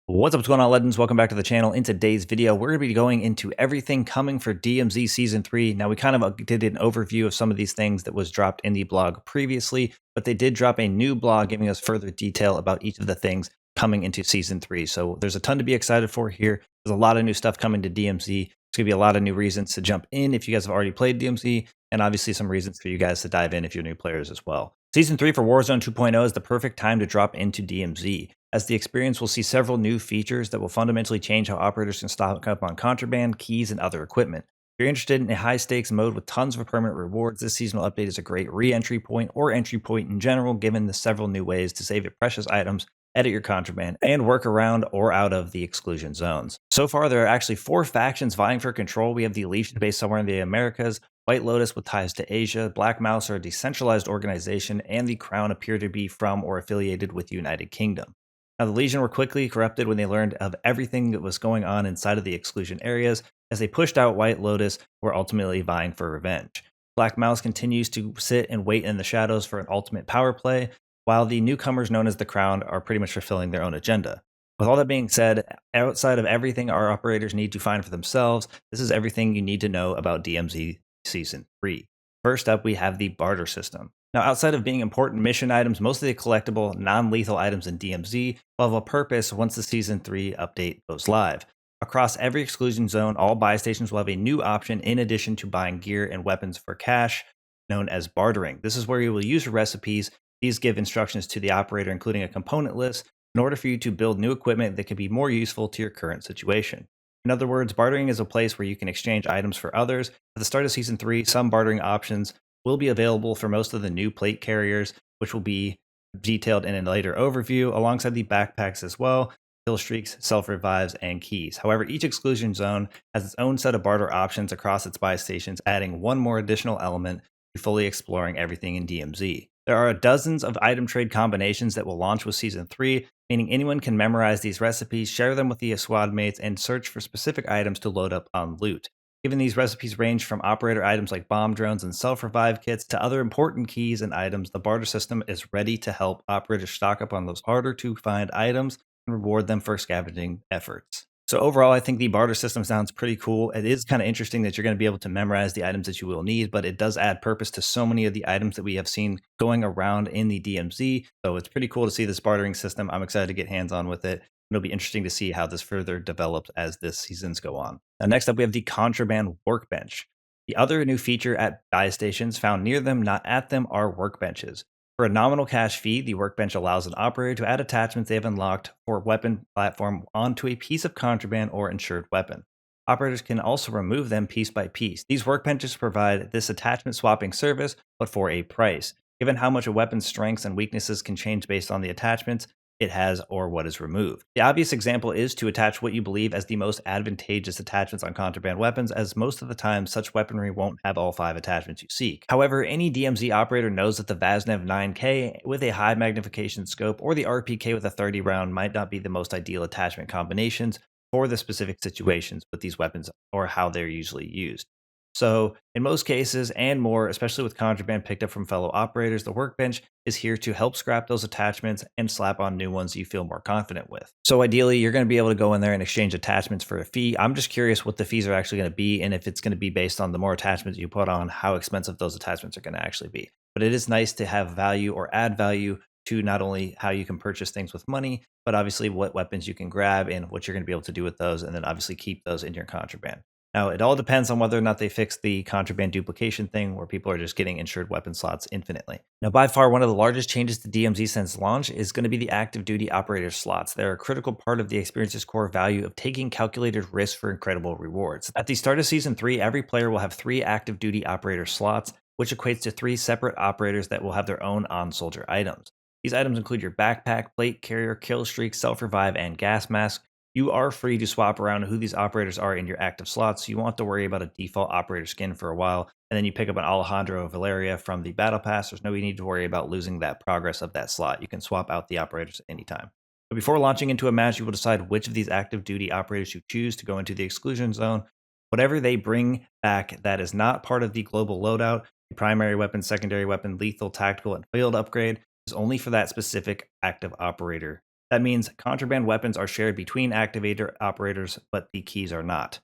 What's up, what's going on, legends? Welcome back to the channel. In today's video, we're going to be going into everything coming for DMZ Season 3. Now, we kind of did an overview of some of these things that was dropped in the blog previously, but they did drop a new blog giving us further detail about each of the things coming into Season 3. So there's a ton to be excited for here. There's a lot of new stuff coming to DMZ. There's going to be a lot of new reasons to jump in if you guys have already played DMZ, and obviously some reasons for you guys to dive in if you're new players as well. Season 3 for Warzone 2.0 is the perfect time to drop into DMZ. As the experience will see several new features that will fundamentally change how operators can stock up on contraband, keys, and other equipment. If you're interested in a high-stakes mode with tons of permanent rewards, this seasonal update is a great re-entry point or entry point in general, given the several new ways to save your precious items, edit your contraband, and work around or out of the exclusion zones. So far, there are actually 4 factions vying for control. We have the Legion based somewhere in the Americas, White Lotus with ties to Asia, Black Mouse are a decentralized organization, and the Crown appear to be from or affiliated with the United Kingdom. Now, the Legion were quickly corrupted when they learned of everything that was going on inside of the exclusion areas, as they pushed out White Lotus, who were ultimately vying for revenge. Black Mouse continues to sit and wait in the shadows for an ultimate power play, while the newcomers known as the Crown are pretty much fulfilling their own agenda. With all that being said, outside of everything our operators need to find for themselves, this is everything you need to know about DMZ Season 3. First up, we have the Barter System. Now, outside of being important mission items, most of the collectible, non-lethal items in DMZ will have a purpose once the Season 3 update goes live. Across every exclusion zone, all buy stations will have a new option in addition to buying gear and weapons for cash, known as bartering. This is where you will use your recipes. These give instructions to the operator, including a component list, in order for you to build new equipment that can be more useful to your current situation. In other words, bartering is a place where you can exchange items for others. At the start of Season 3, some bartering options will be available for most of the new plate carriers, which will be detailed in a later overview, alongside the backpacks as well, kill streaks, self-revives, and keys. However, each exclusion zone has its own set of barter options across its buy stations, adding one more additional element to fully exploring everything in DMZ. There are dozens of item trade combinations that will launch with Season 3, meaning anyone can memorize these recipes, share them with the squad mates, and search for specific items to load up on loot. Given these recipes range from operator items like bomb drones and self-revive kits to other important keys and items, the barter system is ready to help operators stock up on those harder to find items and reward them for scavenging efforts. So overall, I think the barter system sounds pretty cool. It is kind of interesting that you're going to be able to memorize the items that you will need, but it does add purpose to so many of the items that we have seen going around in the DMZ. So it's pretty cool to see this bartering system. I'm excited to get hands-on with it. It'll be interesting to see how this further develops as this seasons go on. Now, next up, we have the contraband workbench. The other new feature at buy stations found near them, not at them, are workbenches. For a nominal cash fee, the workbench allows an operator to add attachments they have unlocked for weapon platform onto a piece of contraband or insured weapon. Operators can also remove them piece by piece. These workbenches provide this attachment swapping service, but for a price. Given how much a weapon's strengths and weaknesses can change based on the attachments it has or what is removed. The obvious example is to attach what you believe as the most advantageous attachments on contraband weapons, as most of the time such weaponry won't have all 5 attachments you seek. However, any DMZ operator knows that the Vaznev 9K with a high magnification scope or the RPK with a 30 round might not be the most ideal attachment combinations for the specific situations with these weapons or how they're usually used. So in most cases and more, especially with contraband picked up from fellow operators, the workbench is here to help scrap those attachments and slap on new ones you feel more confident with. So ideally, you're going to be able to go in there and exchange attachments for a fee. I'm just curious what the fees are actually going to be, and if it's going to be based on the more attachments you put on, how expensive those attachments are going to actually be. But it is nice to have value or add value to not only how you can purchase things with money, but obviously what weapons you can grab and what you're going to be able to do with those, and then obviously keep those in your contraband. Now, it all depends on whether or not they fix the contraband duplication thing, where people are just getting insured weapon slots infinitely. Now, by far, one of the largest changes to DMZ since launch is going to be the active duty operator slots. They're a critical part of the experience's core value of taking calculated risks for incredible rewards. At the start of Season 3, every player will have 3 active duty operator slots, which equates to 3 separate operators that will have their own on-soldier items. These items include your backpack, plate carrier, kill streak, self-revive, and gas mask. You are free to swap around who these operators are in your active slots, so you won't have to worry about a default operator skin for a while, and then you pick up an Alejandro Valeria from the Battle Pass. There's no need to worry about losing that progress of that slot. You can swap out the operators at any time. But before launching into a match, you will decide which of these active duty operators you choose to go into the exclusion zone. Whatever they bring back that is not part of the global loadout, the primary weapon, secondary weapon, lethal, tactical, and field upgrade, is only for that specific active operator That means contraband weapons are shared between activator operators, but the keys are not.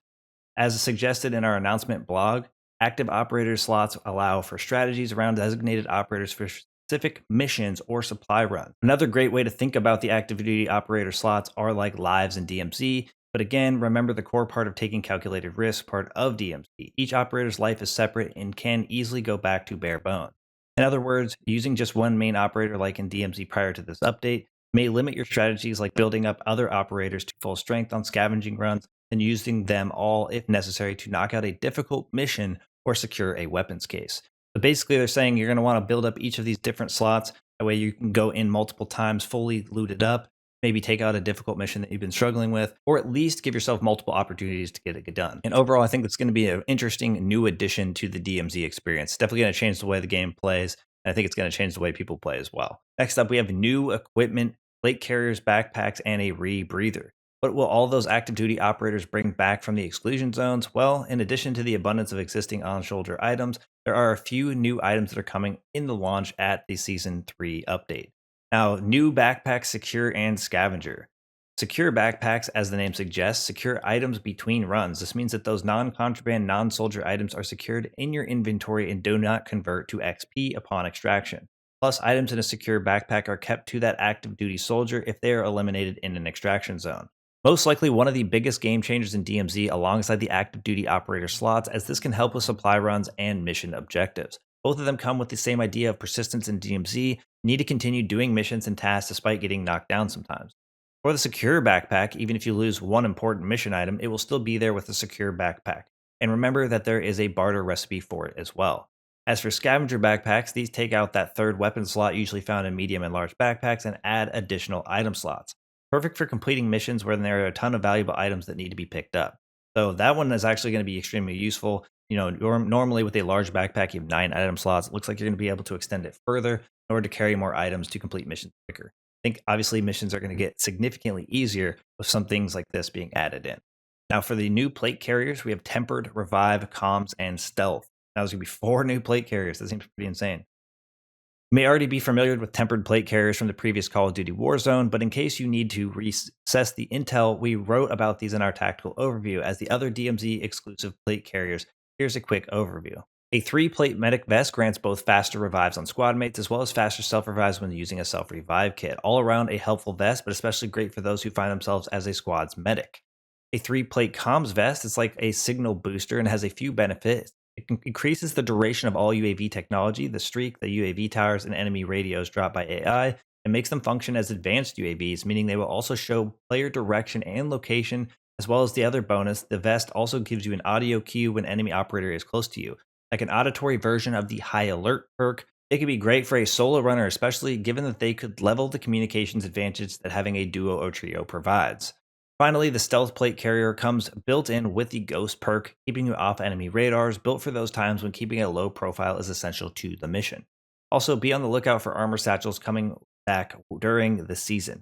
As suggested in our announcement blog, active operator slots allow for strategies around designated operators for specific missions or supply runs. Another great way to think about the active duty operator slots are like lives in DMZ, but again, remember the core part of taking calculated risk part of DMZ. Each operator's life is separate and can easily go back to bare bones. In other words, using just one main operator like in DMZ prior to this update may limit your strategies like building up other operators to full strength on scavenging runs and using them all if necessary to knock out a difficult mission or secure a weapons case. So basically, they're saying you're going to want to build up each of these different slots. That way, you can go in multiple times, fully looted up, maybe take out a difficult mission that you've been struggling with, or at least give yourself multiple opportunities to get it done. And overall, I think it's going to be an interesting new addition to the DMZ experience. Definitely going to change the way the game plays. And I think it's going to change the way people play as well. Next up, we have new equipment, plate carriers, backpacks, and a rebreather. What will all those active duty operators bring back from the exclusion zones? Well, in addition to the abundance of existing on-shoulder items, there are a few new items that are coming in the launch at the Season 3 update. Now, new backpack, secure, and scavenger. Secure backpacks, as the name suggests, secure items between runs. This means that those non-contraband, non-soldier items are secured in your inventory and do not convert to XP upon extraction. Plus, items in a secure backpack are kept to that active duty soldier if they are eliminated in an extraction zone. Most likely one of the biggest game changers in DMZ alongside the active duty operator slots, as this can help with supply runs and mission objectives. Both of them come with the same idea of persistence in DMZ. You need to continue doing missions and tasks despite getting knocked down sometimes. For the secure backpack, even if you lose one important mission item, it will still be there with the secure backpack. And remember that there is a barter recipe for it as well. As for scavenger backpacks, these take out that third weapon slot usually found in medium and large backpacks and add additional item slots. Perfect for completing missions where there are a ton of valuable items that need to be picked up. So that one is actually going to be extremely useful. You know, normally with a large backpack, you have 9 item slots. It looks like you're going to be able to extend it further in order to carry more items to complete missions quicker. I think obviously missions are going to get significantly easier with some things like this being added in. Now for the new plate carriers, we have Tempered, Revive, Comms, and Stealth. Now there's going to be 4 new plate carriers. That seems pretty insane. You may already be familiar with tempered plate carriers from the previous Call of Duty Warzone, but in case you need to reassess the intel, we wrote about these in our tactical overview as the other DMZ exclusive plate carriers. Here's a quick overview. A 3-plate medic vest grants both faster revives on squad mates as well as faster self-revives when using a self-revive kit. All around a helpful vest, but especially great for those who find themselves as a squad's medic. A 3-plate comms vest is like a signal booster and has a few benefits. It increases the duration of all UAV technology, the streak, the UAV towers, and enemy radios dropped by AI, and makes them function as advanced UAVs, meaning they will also show player direction and location, as well as the other bonus. The vest also gives you an audio cue when enemy operator is close to you, like an auditory version of the high alert perk. It could be great for a solo runner, especially given that they could level the communications advantage that having a duo or trio provides. Finally, the stealth plate carrier comes built in with the ghost perk, keeping you off enemy radars, built for those times when keeping a low profile is essential to the mission. Also, be on the lookout for armor satchels coming back during the season.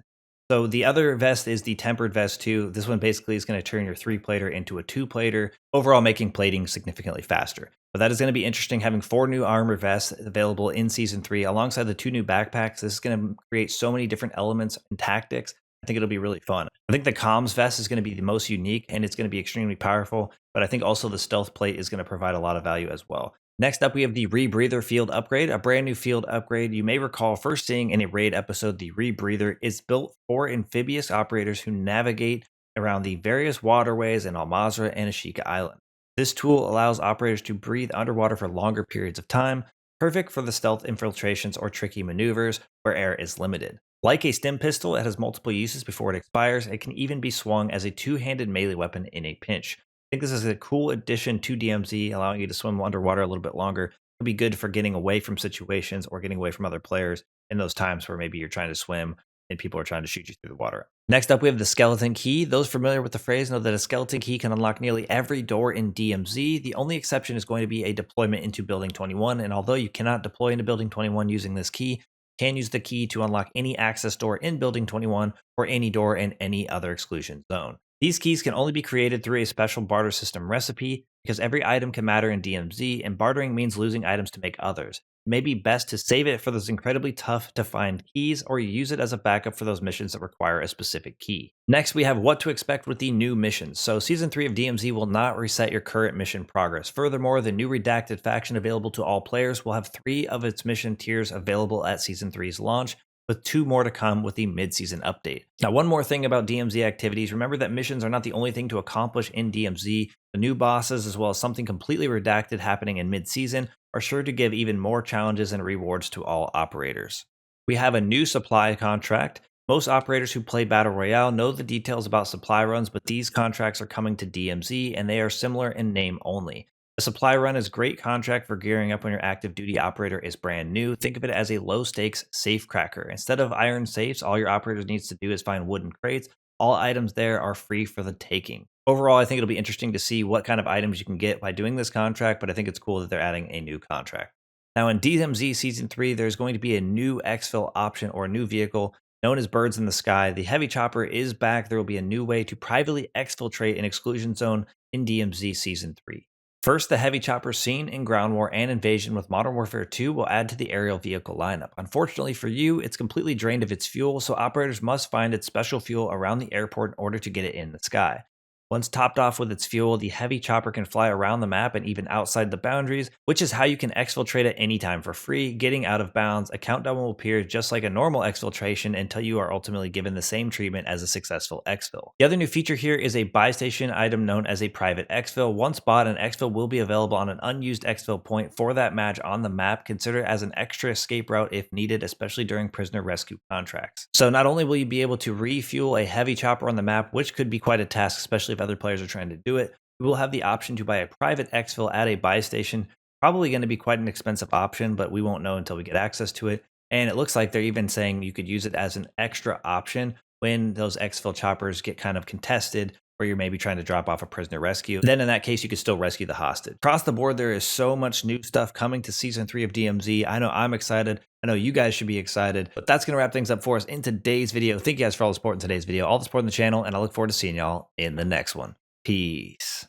So the other vest is the tempered vest too. This one basically is going to turn your 3-plater into a 2-plater, overall making plating significantly faster. But that is going to be interesting, having 4 new armor vests available in Season 3 alongside the 2 new backpacks. This is going to create so many different elements and tactics. I think it'll be really fun. I think the comms vest is going to be the most unique and it's going to be extremely powerful, but I think also the stealth plate is going to provide a lot of value as well. Next up, we have the Rebreather field upgrade, a brand new field upgrade. You may recall first seeing in a raid episode, the Rebreather is built for amphibious operators who navigate around the various waterways in Al Mazrah and Ashika Island. This tool allows operators to breathe underwater for longer periods of time, perfect for the stealth infiltrations or tricky maneuvers where air is limited. Like a stim pistol, it has multiple uses before it expires. It can even be swung as a 2-handed melee weapon in a pinch. I think this is a cool addition to DMZ, allowing you to swim underwater a little bit longer. It'll be good for getting away from situations or getting away from other players in those times where maybe you're trying to swim and people are trying to shoot you through the water. Next up, we have the skeleton key. Those familiar with the phrase know that a skeleton key can unlock nearly every door in DMZ. The only exception is going to be a deployment into Building 21, and although you cannot deploy into Building 21 using this key, can use the key to unlock any access door in Building 21 or any door in any other exclusion zone. These keys can only be created through a special barter system recipe because every item can matter in DMZ, and bartering means losing items to make others. may be best to save it for those incredibly tough to find keys, or use it as a backup for those missions that require a specific key. Next, we have what to expect with the new missions. So Season 3 of DMZ will not reset your current mission progress. Furthermore, the new redacted faction available to all players will have 3 of its mission tiers available at Season 3's launch, with 2 more to come with the mid-season update. Now, one more thing about DMZ activities, remember that missions are not the only thing to accomplish in DMZ. The new bosses, as well as something completely redacted happening in mid-season, are sure to give even more challenges and rewards to all operators. We have a new supply contract. Most operators who play Battle Royale know the details about supply runs, but these contracts are coming to DMZ, and they are similar in name only. A supply run is a great contract for gearing up when your active duty operator is brand new. Think of it as a low stakes safe cracker. Instead of iron safes, all your operators needs to do is find wooden crates. All items there are free for the taking. Overall, I think it'll be interesting to see what kind of items you can get by doing this contract, but I think it's cool that they're adding a new contract. Now in DMZ Season 3, there's going to be a new exfil option, or a new vehicle known as Birds in the Sky. The heavy chopper is back. There will be a new way to privately exfiltrate an exclusion zone in DMZ Season 3. First, the heavy chopper seen in Ground War and Invasion with Modern Warfare 2 will add to the aerial vehicle lineup. Unfortunately for you, it's completely drained of its fuel, so operators must find its special fuel around the airport in order to get it in the sky. Once topped off with its fuel, the heavy chopper can fly around the map and even outside the boundaries, which is how you can exfiltrate at any time for free. Getting out of bounds, a countdown will appear just like a normal exfiltration until you are ultimately given the same treatment as a successful exfil. The other new feature here is a buy station item known as a private exfil. Once bought, an exfil will be available on an unused exfil point for that match on the map. Consider it as an extra escape route if needed, especially during prisoner rescue contracts. So not only will you be able to refuel a heavy chopper on the map, which could be quite a task, especially if other players are trying to do it, we will have the option to buy a private exfil at a buy station. Probably going to be quite an expensive option, but we won't know until we get access to it. And it looks like they're even saying you could use it as an extra option when those exfil choppers get kind of contested, or you're maybe trying to drop off a prisoner rescue. Then in that case, you could still rescue the hostage. Across the board, there is so much new stuff coming to Season 3 of DMZ. I know I'm excited. I know you guys should be excited. But that's going to wrap things up for us in today's video. Thank you guys for all the support in today's video, all the support on the channel, and I look forward to seeing y'all in the next one. Peace.